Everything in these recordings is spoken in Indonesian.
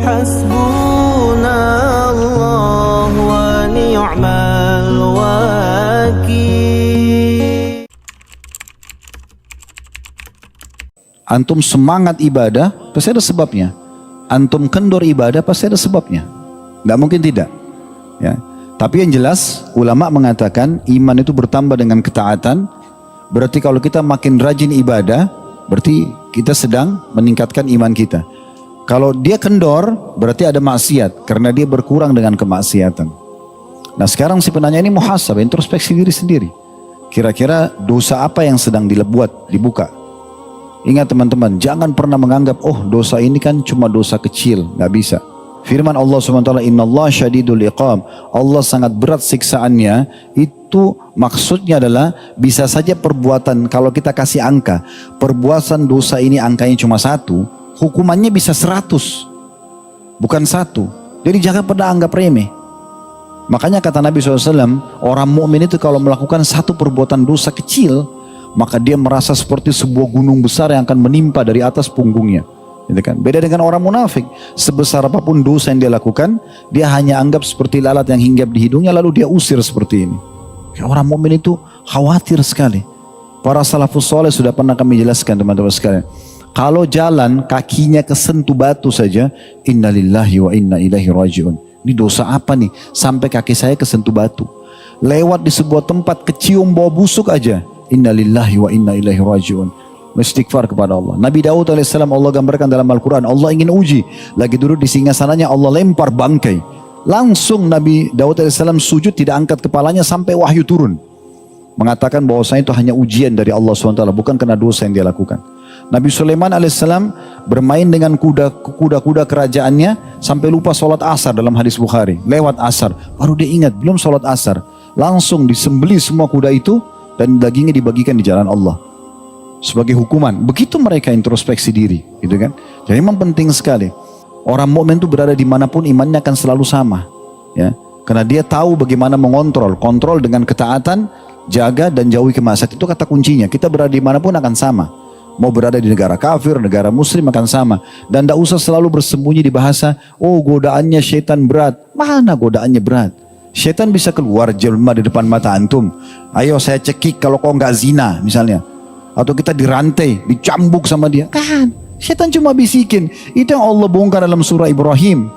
Hasbunallah wa ni'mal wakil. Antum semangat ibadah, pasti ada sebabnya. Antum kendor ibadah, pasti ada sebabnya. Nggak mungkin tidak. Ya. Tapi yang jelas, ulama mengatakan iman itu bertambah dengan ketaatan. Berarti kalau kita makin rajin ibadah, berarti kita sedang meningkatkan iman kita. Kalau dia kendor, berarti ada maksiat, karena dia berkurang dengan kemaksiatan. Nah sekarang si penanya ini muhasabah, introspeksi diri sendiri. Kira-kira dosa apa yang sedang dibuka? Ingat teman-teman, jangan pernah menganggap, oh dosa ini kan cuma dosa kecil, nggak bisa. Firman Allah SWT, Innallaha syadidul iqab. Allah sangat berat siksaannya. Itu maksudnya adalah bisa saja perbuatan, kalau kita kasih angka, perbuatan dosa ini angkanya cuma 1, hukumannya bisa 100, bukan 1. Jadi jangan pernah anggap remeh. Makanya kata Nabi SAW, orang mukmin itu kalau melakukan satu perbuatan dosa kecil, maka dia merasa seperti sebuah gunung besar yang akan menimpa dari atas punggungnya. Gitu kan? Beda dengan orang munafik, sebesar apapun dosa yang dia lakukan, dia hanya anggap seperti lalat yang hinggap di hidungnya lalu dia usir seperti ini. Orang mukmin itu khawatir sekali. Para salafus soleh sudah pernah kami jelaskan teman-teman sekalian. Kalau jalan kakinya kesentuh batu saja, innalillahi wa inna ilaihi rajiun. Ini dosa apa nih? Sampai kaki saya kesentuh batu. Lewat di sebuah tempat kecium bau busuk aja, innalillahi wa inna ilaihi rajiun. Istighfar kepada Allah. Nabi Daud AS Allah gambarkan dalam Al-Quran, Allah ingin uji, lagi duduk di singgasananya, Allah lempar bangkai. Langsung Nabi Daud AS sujud, tidak angkat kepalanya sampai wahyu turun, mengatakan bahwasanya itu hanya ujian dari Allah SWT, bukan karena dosa yang dia lakukan. Nabi Sulaiman AS bermain dengan kuda-kuda kerajaannya sampai lupa sholat asar dalam hadis Bukhari. Lewat asar, baru dia ingat belum sholat asar, langsung disembeli semua kuda itu dan dagingnya dibagikan di jalan Allah sebagai hukuman. Begitu mereka introspeksi diri, gitu kan? Jadi memang penting sekali. Orang mukmin itu berada dimanapun imannya akan selalu sama, ya. Karena dia tahu bagaimana kontrol dengan ketaatan, jaga dan jauhi kemaksiatan. Itu kata kuncinya. Kita berada dimanapun akan sama. Mau berada di negara kafir, negara muslim akan sama. Dan tidak usah selalu bersembunyi di bahasa, oh godaannya syaitan berat. Mana godaannya berat? Syaitan bisa keluar jelma di depan mata antum. Ayo saya cekik kalau kau nggak zina misalnya. Atau kita dirantai, dicambuk sama dia. Kan, syaitan cuma bisikin. Itu yang Allah bongkar dalam surah Ibrahim.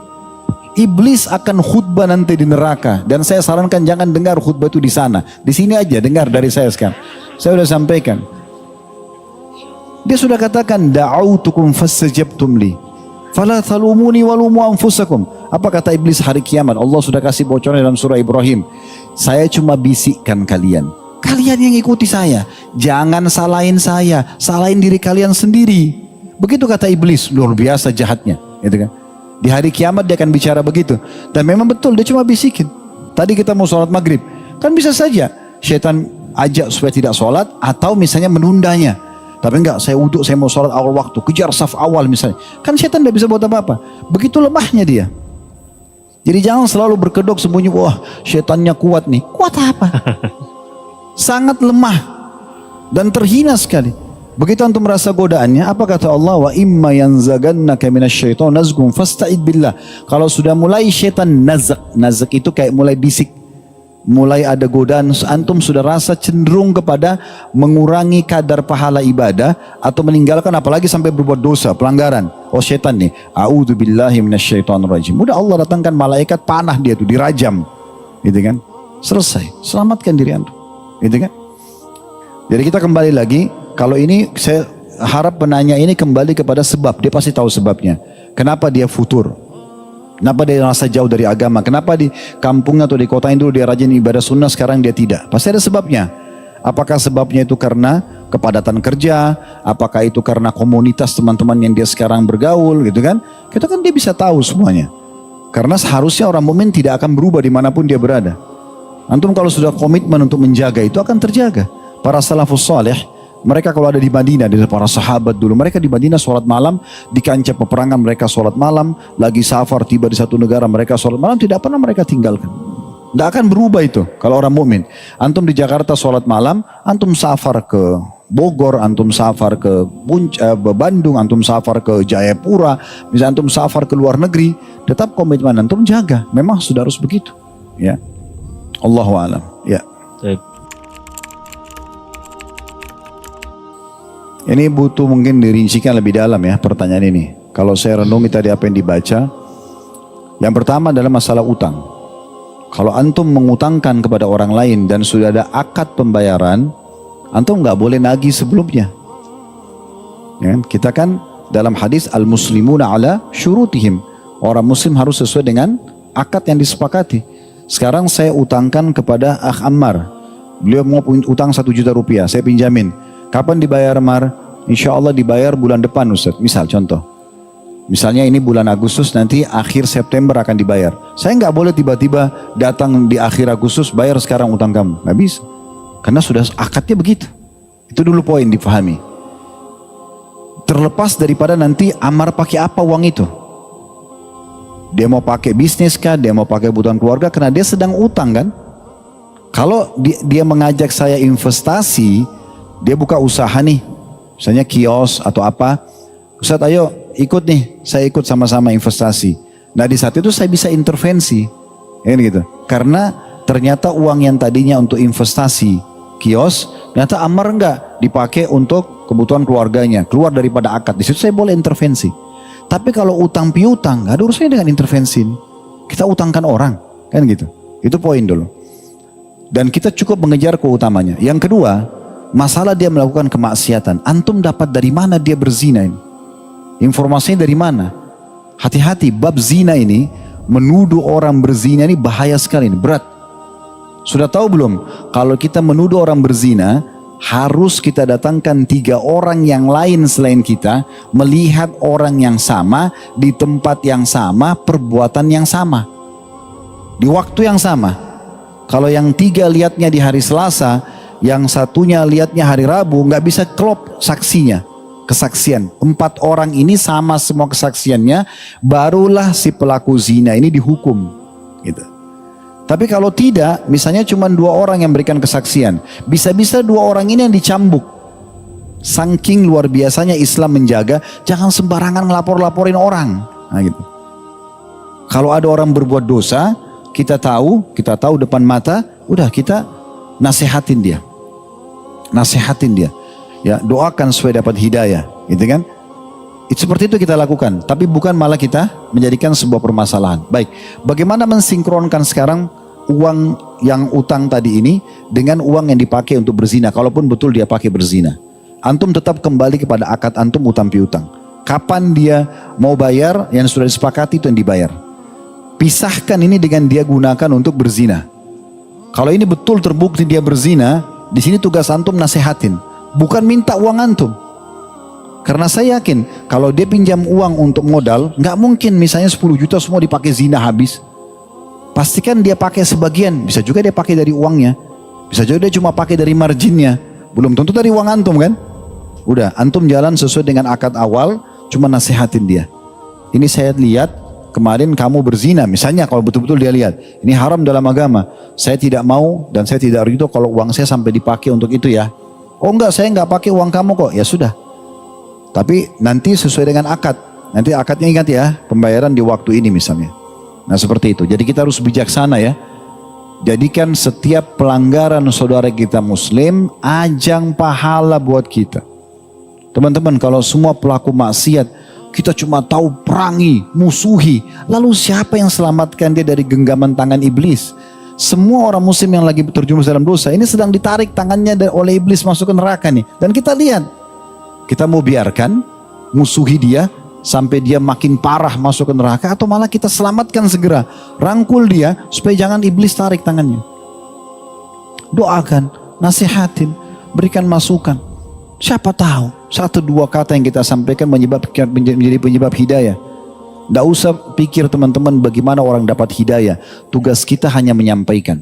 Iblis akan khutbah nanti di neraka. Dan saya sarankan jangan dengar khutbah itu di sana. Di sini aja dengar dari saya sekarang. Saya sudah sampaikan. Dia sudah katakan, da'autukum fastajabtum li. Fala talumuni walumu anfusakum. Apa kata iblis hari kiamat? Allah sudah kasih bocoran dalam surah Ibrahim. Saya cuma bisikkan kalian. Kalian yang ikuti saya, jangan salahin saya, salahin diri kalian sendiri. Begitu kata iblis, luar biasa jahatnya, gitu kan? Di hari kiamat dia akan bicara begitu. Dan memang betul, dia cuma bisikin. Tadi kita mau sholat maghrib, kan bisa saja syaitan ajak supaya tidak sholat, atau misalnya menundanya. Tapi enggak, saya wudhu, saya mau sholat awal waktu, kejar saf awal misalnya. Kan syaitan tidak bisa buat apa-apa. Begitu lemahnya dia. Jadi jangan selalu berkedok sembunyi, wah syaitannya kuat nih. Kuat apa? Sangat lemah dan terhina sekali. Begitu antum merasa godaannya, apa kata Allah? Wa imma yanzagannaka minasyaiton nazghun fasta'id billah. Kalau sudah mulai syaitan nazak itu kayak mulai bisik, mulai ada godaan, antum sudah rasa cenderung kepada mengurangi kadar pahala ibadah atau meninggalkan, apalagi sampai berbuat dosa, pelanggaran. Oh syaitan nih, a'udzubillahi minasyaitonir rajim. Mudah Allah datangkan malaikat panah dia tuh, dirajam, gitu kan? Selesai, selamatkan diri antum. Gitu kan? Jadi kita kembali lagi, kalau ini saya harap penanya ini kembali kepada sebab, dia pasti tahu sebabnya. Kenapa dia futur? Kenapa dia merasa jauh dari agama? Kenapa di kampungnya atau di kotanya dulu dia rajin ibadah sunnah, sekarang dia tidak? Pasti ada sebabnya. Apakah sebabnya itu karena kepadatan kerja? Apakah itu karena komunitas teman-teman yang dia sekarang bergaul, gitu kan? Kita kan dia bisa tahu semuanya. Karena seharusnya orang mukmin tidak akan berubah dimanapun dia berada. Antum kalau sudah komitmen untuk menjaga itu akan terjaga. Para salafus saleh, mereka kalau ada di Madinah, dari para sahabat dulu, mereka di Madinah sholat malam, di kancah peperangan mereka sholat malam, lagi safar tiba di satu negara mereka sholat malam, tidak pernah mereka tinggalkan. Tidak akan berubah itu kalau orang mukmin. Antum di Jakarta sholat malam, antum safar ke Bogor, antum safar ke Bandung, antum safar ke Jayapura, misalnya antum safar ke luar negeri, tetap komitmen antum jaga. Memang sudah harus begitu. Ya, Allahu a'lam. Ya. Baik. Ini butuh mungkin dirincikan lebih dalam ya pertanyaan ini. Kalau saya renungi tadi apa yang dibaca, yang pertama adalah masalah utang. Kalau antum mengutangkan kepada orang lain dan sudah ada akad pembayaran, antum nggak boleh nagih sebelumnya. Ya, kita kan dalam hadis al-muslimuna ala syurutihim. Orang muslim harus sesuai dengan akad yang disepakati. Sekarang saya utangkan kepada Akh Ammar. Beliau mau utang 1 juta rupiah, saya pinjamin. Kapan dibayar, Mar? Insya Allah dibayar bulan depan, Ustaz. Misal contoh. Misalnya ini bulan Agustus, nanti akhir September akan dibayar. Saya nggak boleh tiba-tiba datang di akhir Agustus, bayar sekarang utang kamu. Nggak bisa. Karena sudah akadnya begitu. Itu dulu poin difahami. Terlepas daripada nanti Ammar pakai apa uang itu. Dia mau pakai bisnis kah? Dia mau pakai kebutuhan keluarga? Karena dia sedang utang kan? Kalau dia mengajak saya investasi, dia buka usaha nih. Misalnya kios atau apa. Ustaz ayo ikut nih, saya ikut sama-sama investasi. Nah di saat itu saya bisa intervensi, ya gitu. Karena ternyata uang yang tadinya untuk investasi kios, ternyata Ammar enggak dipakai untuk kebutuhan keluarganya, keluar daripada akad. Di situ saya boleh intervensi. Tapi kalau utang piutang, nggak ada urusannya dengan intervensi. Kita utangkan orang, kan gitu. Itu poin dulu. Dan kita cukup mengejar keutamanya. Yang kedua, masalah dia melakukan kemaksiatan. Antum dapat dari mana dia berzina ini? Informasinya dari mana? Hati-hati, bab zina ini, menuduh orang berzina ini bahaya sekali, ini berat. Sudah tahu belum? Kalau kita menuduh orang berzina, harus kita datangkan 3 orang yang lain selain kita, melihat orang yang sama, di tempat yang sama, perbuatan yang sama, di waktu yang sama. Kalau yang 3 lihatnya di hari Selasa, yang satunya lihatnya hari Rabu, nggak bisa klop saksinya. Kesaksian 4 orang ini sama semua kesaksiannya, barulah si pelaku zina ini dihukum gitu. Tapi kalau tidak, misalnya cuma 2 orang yang berikan kesaksian, bisa-bisa 2 orang ini yang dicambuk. Saking luar biasanya Islam menjaga, jangan sembarangan ngelapor-laporin orang. Nah, gitu. Kalau ada orang berbuat dosa, kita tahu depan mata, udah kita nasihatin dia. Nasihatin dia. Ya, doakan supaya dapat hidayah, gitu kan? Itu seperti itu kita lakukan, tapi bukan malah kita menjadikan sebuah permasalahan. Baik, bagaimana mensinkronkan sekarang uang yang utang tadi ini dengan uang yang dipakai untuk berzina, kalaupun betul dia pakai berzina. Antum tetap kembali kepada akad antum utang piutang. Kapan dia mau bayar, yang sudah disepakati itu yang dibayar. Pisahkan ini dengan dia gunakan untuk berzina. Kalau ini betul terbukti dia berzina, di sini tugas antum nasihatin. Bukan minta uang antum. Karena saya yakin kalau dia pinjam uang untuk modal, nggak mungkin misalnya 10 juta semua dipakai zina habis. Pastikan dia pakai sebagian, bisa juga dia pakai dari uangnya. Bisa juga dia cuma pakai dari marginnya. Belum tentu dari uang antum kan? Udah, antum jalan sesuai dengan akad awal, cuma nasihatin dia. Ini saya lihat kemarin kamu berzina, misalnya kalau betul-betul dia lihat. Ini haram dalam agama. Saya tidak mau dan saya tidak ridho kalau uang saya sampai dipakai untuk itu ya. Oh enggak, saya enggak pakai uang kamu kok. Ya sudah. Tapi nanti sesuai dengan akad. Nanti akadnya ingat ya, pembayaran di waktu ini misalnya. Nah seperti itu. Jadi kita harus bijaksana ya. Jadikan setiap pelanggaran saudara kita muslim ajang pahala buat kita. Teman-teman, kalau semua pelaku maksiat kita cuma tahu perangi, musuhi, lalu siapa yang selamatkan dia dari genggaman tangan iblis? Semua orang muslim yang lagi terjerumus dalam dosa ini sedang ditarik tangannya oleh iblis masuk ke neraka nih. Dan kita lihat, kita mau biarkan musuhi dia sampai dia makin parah masuk ke neraka, atau malah kita selamatkan segera, rangkul dia supaya jangan iblis tarik tangannya. Doakan, nasihatin, berikan masukan. Siapa tahu 1-2 kata yang kita sampaikan menjadi penyebab hidayah. Tidak usah pikir teman-teman bagaimana orang dapat hidayah. Tugas kita hanya menyampaikan.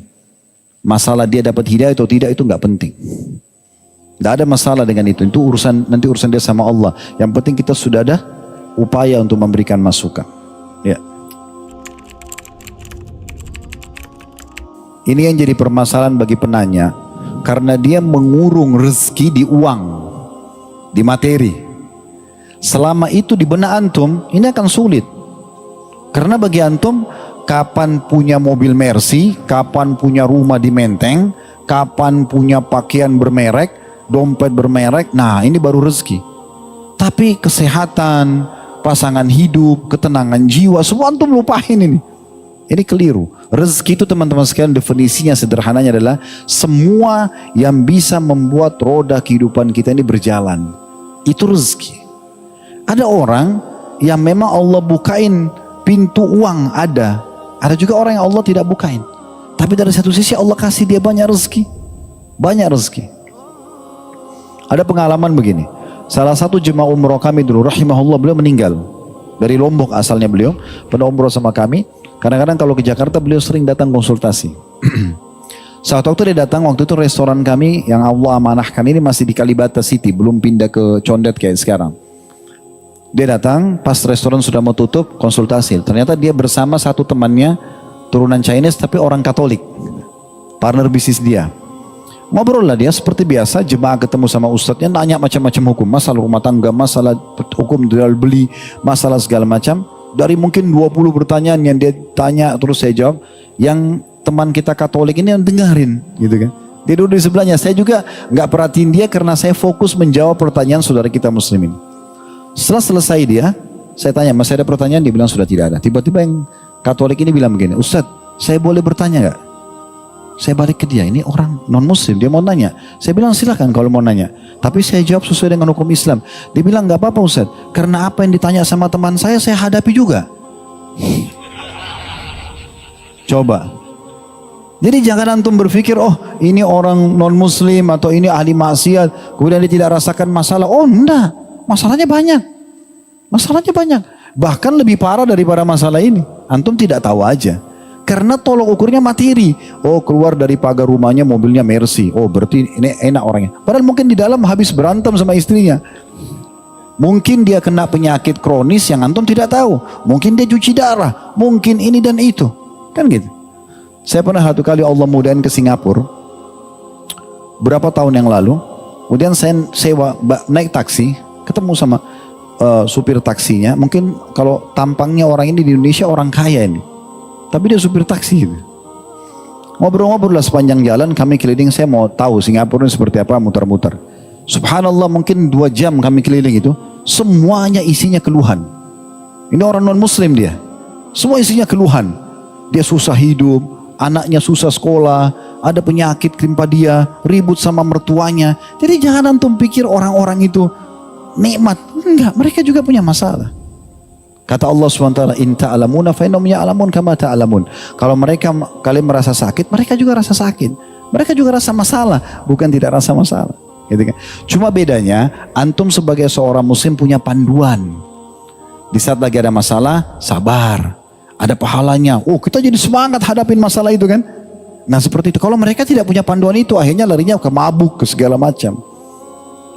Masalah dia dapat hidayah atau tidak itu nggak penting. Tidak ada masalah dengan itu. Itu nanti urusan dia sama Allah. Yang penting kita sudah ada upaya untuk memberikan masukan. Ya. Ini yang jadi permasalahan bagi penanya. Karena dia mengurung rezeki di uang, di materi. Selama itu di benak antum, ini akan sulit. Karena bagi antum, kapan punya mobil Mercy, kapan punya rumah di Menteng, kapan punya pakaian bermerek, dompet bermerek, nah ini baru rezeki. Tapi kesehatan, pasangan hidup, ketenangan jiwa, semua antum lupain ini. Ini keliru. Rezeki itu teman-teman sekalian definisinya sederhananya adalah semua yang bisa membuat roda kehidupan kita ini berjalan. Itu rezeki. Ada orang yang memang Allah bukain pintu uang, ada. Ada juga orang yang Allah tidak bukain. Tapi dari satu sisi Allah kasih dia banyak rezeki. Banyak rezeki. Ada pengalaman begini. Salah satu jemaah umroh kami dulu, rahimahullah, beliau meninggal. Dari Lombok asalnya beliau, pernah umroh sama kami. Kadang-kadang kalau ke Jakarta beliau sering datang konsultasi. Saat waktu dia datang, waktu itu restoran kami yang Allah amanahkan ini masih di Kalibata City, belum pindah ke Condet kayak sekarang. Dia datang, pas restoran sudah mau tutup, konsultasi. Ternyata dia bersama satu temannya, turunan Chinese tapi orang Katolik. Partner bisnis dia. Ngobrol lah dia seperti biasa, jemaah ketemu sama ustadznya, nanya macam-macam hukum. Masalah rumah tangga, masalah hukum jual beli, masalah segala macam. Dari mungkin 20 pertanyaan yang dia tanya, terus saya jawab. Yang teman kita Katolik ini yang dengerin, gitu kan. Dia duduk di sebelahnya. Saya juga nggak perhatiin dia karena saya fokus menjawab pertanyaan saudara kita muslimin. Setelah selesai dia, saya tanya, masih ada pertanyaan? Dia bilang sudah tidak ada. Tiba-tiba yang Katolik ini bilang begini, Ustadz, saya boleh bertanya nggak? Saya balik ke dia, ini orang non muslim, dia mau nanya. Saya bilang silakan kalau mau nanya. Tapi saya jawab sesuai dengan hukum Islam. Dia bilang nggak apa-apa Ustaz, karena apa yang ditanya sama teman saya hadapi juga. Coba. Jadi jangan antum berpikir, oh ini orang non muslim atau ini ahli maksiat, kemudian dia tidak rasakan masalah. Oh enggak, masalahnya banyak. Masalahnya banyak. Bahkan lebih parah daripada masalah ini. Antum tidak tahu aja. Karena tolok ukurnya materi. Oh keluar dari pagar rumahnya mobilnya Mercy. Oh berarti ini enak orangnya. Padahal mungkin di dalam habis berantem sama istrinya. Mungkin dia kena penyakit kronis yang antum tidak tahu. Mungkin dia cuci darah. Mungkin ini dan itu. Kan gitu. Saya pernah satu kali Allah mudahin ke Singapura. Berapa tahun yang lalu. Kemudian saya sewa naik taksi. Ketemu sama supir taksinya. Mungkin kalau tampangnya orang ini di Indonesia orang kaya ini. Tapi dia supir taksi gitu. Ngobrol-ngobrol lah sepanjang jalan kami keliling, saya mau tahu Singapura ini seperti apa, muter-muter. Subhanallah mungkin 2 jam kami keliling itu, semuanya isinya keluhan. Ini orang non muslim dia. Semua isinya keluhan. Dia susah hidup, anaknya susah sekolah, ada penyakit ketimpa dia, ribut sama mertuanya. Jadi jangan antum pikir orang-orang itu nikmat. Enggak, mereka juga punya masalah. Kata Allah SWT, in ta'alamuna fa innahum ya'lamun kama ta'alamun. Kalau kalian merasa sakit, mereka juga rasa sakit. Mereka juga rasa masalah, bukan tidak rasa masalah. Gitu kan? Cuma bedanya, antum sebagai seorang muslim punya panduan. Di saat lagi ada masalah, sabar. Ada pahalanya. Oh kita jadi semangat hadapin masalah itu kan. Nah seperti itu. Kalau mereka tidak punya panduan itu, akhirnya larinya ke mabuk, ke segala macam.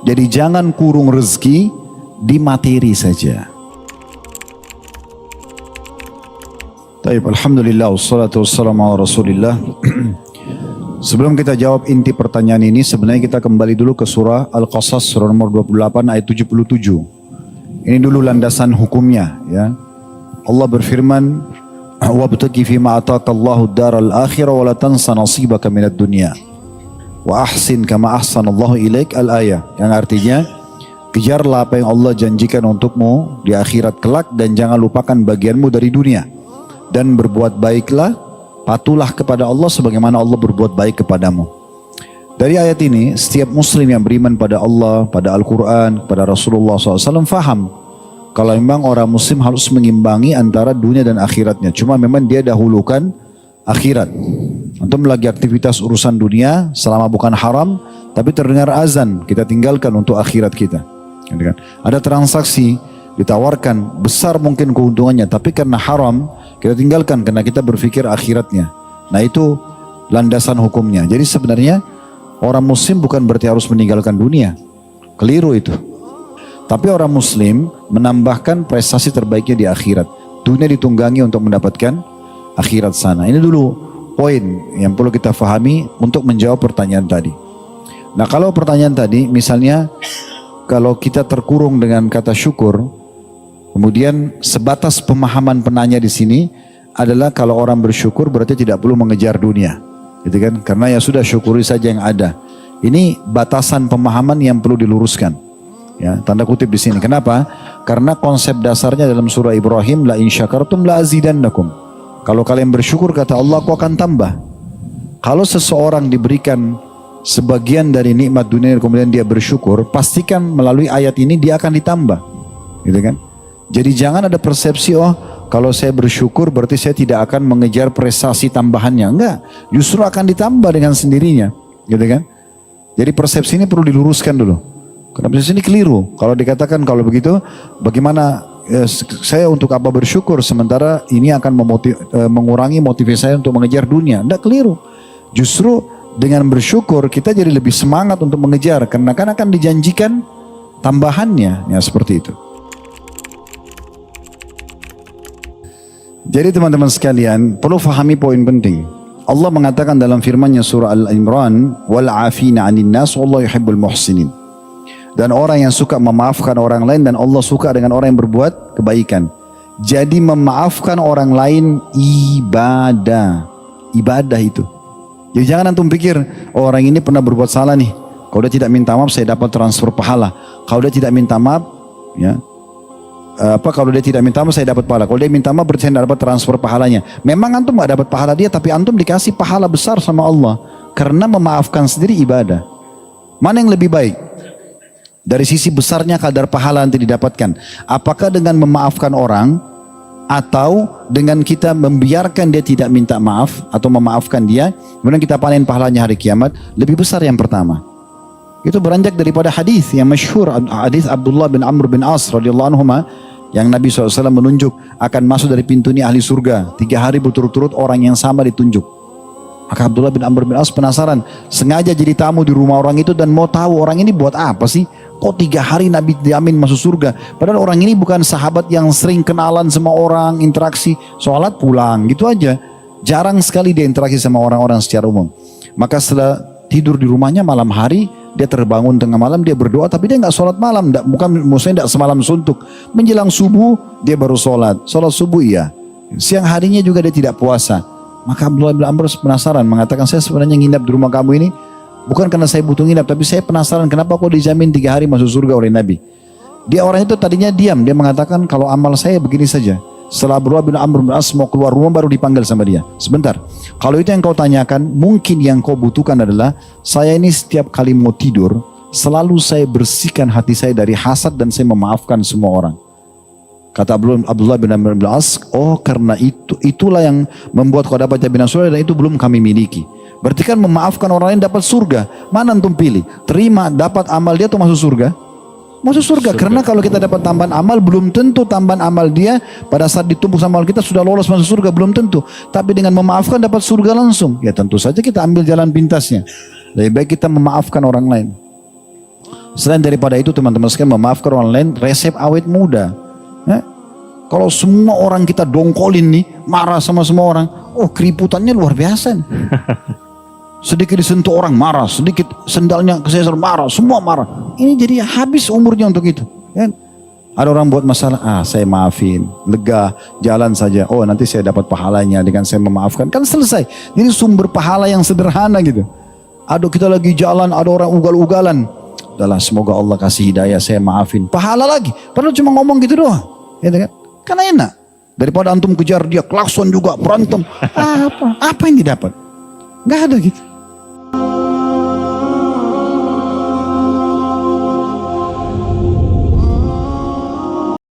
Jadi jangan kurung rezeki di materi saja. Baik, alhamdulillah, wassalatu wassalamu ala rasulillah. Sebelum kita jawab inti pertanyaan ini, sebenarnya kita kembali dulu ke surah Al-Qasas, surah nomor 28 ayat 77. Ini dulu landasan hukumnya ya. Allah berfirman, "Wabtaghi fima ataka Allahu ad-daral akhirah wa la tansa nasibaka minad dunya. Wa ahsin kama ahsanallahu ilaik." Al-ayah, yang artinya kejarlah apa yang Allah janjikan untukmu di akhirat kelak dan jangan lupakan bagianmu dari dunia. Dan berbuat baiklah, patulah kepada Allah sebagaimana Allah berbuat baik kepadamu. Dari ayat ini, setiap muslim yang beriman pada Allah, pada Al-Quran, pada Rasulullah SAW faham kalau memang orang muslim harus mengimbangi antara dunia dan akhiratnya. Cuma memang dia dahulukan akhirat. Antum lagi aktivitas urusan dunia selama bukan haram, tapi terdengar azan, kita tinggalkan untuk akhirat kita. Ada transaksi ditawarkan besar mungkin keuntungannya, tapi karena haram kita tinggalkan karena kita berpikir akhiratnya. Nah itu landasan hukumnya. Jadi sebenarnya orang muslim bukan berarti harus meninggalkan dunia. Keliru itu. Tapi orang muslim menambahkan prestasi terbaiknya di akhirat. Dunia ditunggangi untuk mendapatkan akhirat sana. Ini dulu poin yang perlu kita fahami untuk menjawab pertanyaan tadi. Nah kalau pertanyaan tadi, misalnya kalau kita terkurung dengan kata syukur, kemudian sebatas pemahaman penanya di sini adalah kalau orang bersyukur berarti tidak perlu mengejar dunia, gitu kan? Karena ya sudah syukuri saja yang ada. Ini batasan pemahaman yang perlu diluruskan. Ya, tanda kutip di sini. Kenapa? Karena konsep dasarnya dalam surah Ibrahim, la in syakartum la azidannakum. Kalau kalian bersyukur kata Allah, aku akan tambah. Kalau seseorang diberikan sebagian dari nikmat dunia kemudian dia bersyukur, pastikan melalui ayat ini dia akan ditambah, gitu kan? Jadi jangan ada persepsi, oh kalau saya bersyukur berarti saya tidak akan mengejar prestasi tambahannya. Enggak, justru akan ditambah dengan sendirinya, gitu kan? Jadi persepsi ini perlu diluruskan dulu. Karena persepsi ini keliru. Kalau dikatakan kalau begitu, bagaimana saya untuk apa bersyukur sementara ini akan mengurangi motivasi saya untuk mengejar dunia? Enggak, keliru. Justru dengan bersyukur kita jadi lebih semangat untuk mengejar karena kan akan dijanjikan tambahannya, ya seperti itu. Jadi teman-teman sekalian perlu fahami poin penting. Allah mengatakan dalam firman-Nya surah Al-Imran, wal 'afina 'anil nas wallahu yuhibbul muhsinin. Dan orang yang suka memaafkan orang lain dan Allah suka dengan orang yang berbuat kebaikan. Jadi memaafkan orang lain ibadah. Ibadah itu. Jadi jangan antum pikir, oh, orang ini pernah berbuat salah nih. Kalau dia tidak minta maaf, saya dapat transfer pahala. Kalau dia tidak minta maaf, ya, kalau dia tidak minta maaf, saya dapat pahala. Kalau dia minta maaf, berarti saya tidak dapat transfer pahalanya. Memang antum tidak dapat pahala dia, tapi antum dikasih pahala besar sama Allah. Karena memaafkan sendiri ibadah. Mana yang lebih baik? Dari sisi besarnya kadar pahala nanti didapatkan. Apakah dengan memaafkan orang, atau dengan kita membiarkan dia tidak minta maaf atau memaafkan dia, kemudian kita panen pahalanya hari kiamat, lebih besar yang pertama. Itu beranjak daripada hadis yang masyhur, hadis Abdullah bin Amr bin As radhiyallahu anhuma, yang Nabi SAW menunjuk akan masuk dari pintu ini ahli surga. 3 hari berturut-turut orang yang sama ditunjuk. Maka Abdullah bin Amr bin As penasaran, sengaja jadi tamu di rumah orang itu dan mau tahu orang ini buat apa sih? Kok 3 hari Nabi diamin masuk surga? Padahal orang ini bukan sahabat yang sering kenalan sama orang, interaksi, sholat pulang, gitu aja. Jarang sekali dia interaksi sama orang-orang secara umum. Maka setelah tidur di rumahnya malam hari, dia terbangun tengah malam, dia berdoa, tapi dia nggak sholat malam. Bukan, maksudnya nggak semalam suntuk. Menjelang subuh, dia baru sholat. Sholat subuh iya. Siang harinya juga dia tidak puasa. Maka Abdullah bin Amr penasaran, mengatakan, saya sebenarnya nginap di rumah kamu ini bukan karena saya butuh nginap, tapi saya penasaran kenapa kok dijamin 3 hari masuk surga oleh Nabi. Dia orang itu tadinya diam, dia mengatakan kalau amal saya begini saja. Setelah Abdullah bin Amr bin As mau keluar rumah baru dipanggil sama dia. Sebentar, kalau itu yang kau tanyakan, mungkin yang kau butuhkan adalah saya ini setiap kali mau tidur, selalu saya bersihkan hati saya dari hasad dan saya memaafkan semua orang. Kata Abdullah bin Amr bin As, oh karena itulah yang membuat kau dapat jaminan surga dan itu belum kami miliki. Berarti kan memaafkan orang lain dapat surga. Mana antum pilih? Terima dapat amal dia atau masuk surga? Masuk surga. Karena kalau kita dapat tambahan amal, belum tentu tambahan amal dia pada saat ditumpuk sama amal kita sudah lolos masuk surga, belum tentu. Tapi dengan memaafkan dapat surga langsung. Ya tentu saja kita ambil jalan pintasnya. Lebih baik kita memaafkan orang lain. Selain daripada itu teman-teman sekalian, memaafkan orang lain resep awet muda. Kalau semua orang kita dongkolin nih, marah sama semua orang, oh keriputannya luar biasa nih. Sedikit disentuh orang marah, sedikit sendalnya keseser marah, semua marah. Ini jadi habis umurnya untuk itu. Kan? Ada orang buat masalah, saya maafin, lega, jalan saja. Oh nanti saya dapat pahalanya dengan saya memaafkan, kan selesai. Ini sumber pahala yang sederhana gitu. Aduh kita lagi jalan, ada orang ugal-ugalan. Udahlah semoga Allah kasih hidayah, saya maafin. Pahala lagi, padahal cuma ngomong gitu doang. Gitu kan? Karena enak. Daripada antum kejar dia, klakson juga, berantem. Apa yang didapat? Nggak ada gitu.